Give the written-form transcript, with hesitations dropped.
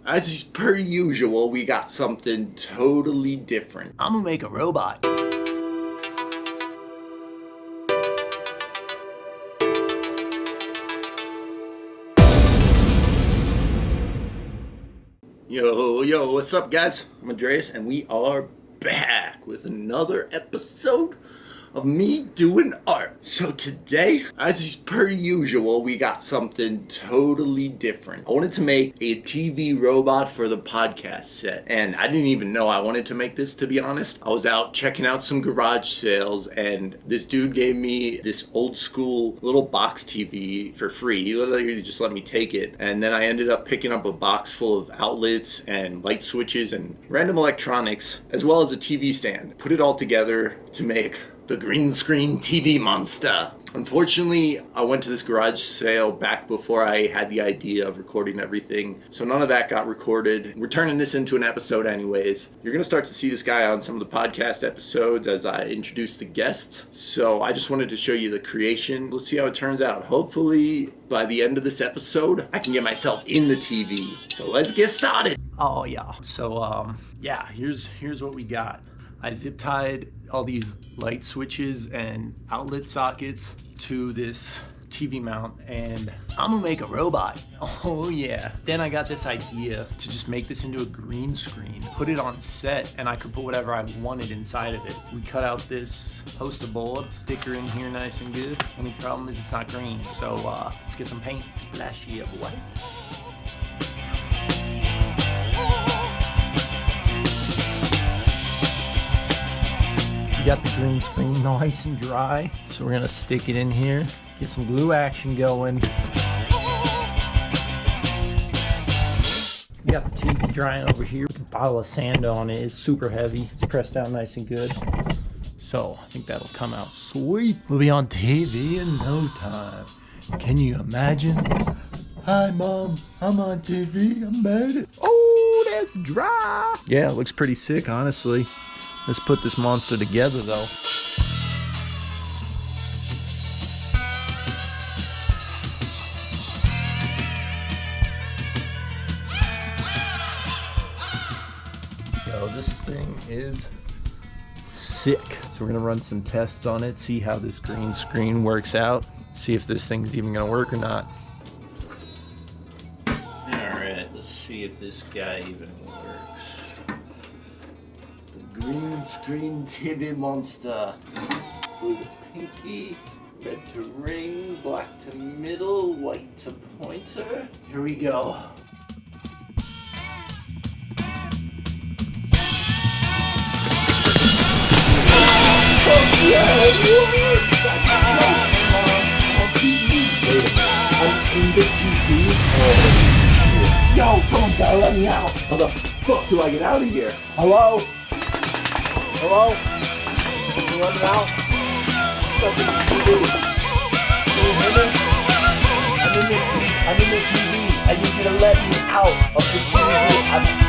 As per usual, we got something totally different. I'm gonna make a robot. Yo, what's up, guys? I'm Andreas, and we are back with another episode of me doing art. So today, as per usual, we got something totally different. I wanted to make a TV robot for the podcast set, and I didn't even know I wanted to make this, to be honest. I was out checking out some garage sales, and this dude gave me this old school little box TV for free. He literally just let me take it, and then I ended up picking up a box full of outlets and light switches and random electronics, as well as a TV stand. Put it all together to make the green screen TV monster. Unfortunately, I went to this garage sale back before I had the idea of recording everything, so none of that got recorded. We're turning this into an episode anyways. You're gonna start to see this guy on some of the podcast episodes as I introduce the guests, so I just wanted to show you the creation. Let's see how it turns out. Hopefully, by the end of this episode, I can get myself in the TV. So let's get started. Oh yeah. So here's what we got. I zip tied all these light switches and outlet sockets to this TV mount, and I'm gonna make a robot. Oh yeah. Then I got this idea to just make this into a green screen, put it on set, and I could put whatever I wanted inside of it. We cut out this poster board, sticker in here nice and good. Only problem is it's not green, so let's get some paint. Splashy of white. Got the green screen nice and dry, so we're gonna stick it in here, get some glue action going. We got the TV drying over here with a bottle of sand on it. It's super heavy, it's pressed down nice and good, so I think that'll come out sweet. We'll be on TV in no time. Can you imagine? Hi Mom, I'm on TV, I made it. Oh, that's dry. Yeah, it looks pretty sick, honestly. Let's put this monster together, though. Yo, this thing is sick. So we're gonna run some tests on it, see how this green screen works out, see if this thing's even gonna work or not. All right, let's see if this guy even works. Green screen TV monster. Blue to pinky, red to ring, black to middle, white to pointer. Here we go. I'm in the TV. Oh. Yo, someone's gotta let me out. How the fuck do I get out of here? Hello? Hello? Can you let me out? Something to do. Can you hear me? I'm in the TV. I need you to let me out of the TV.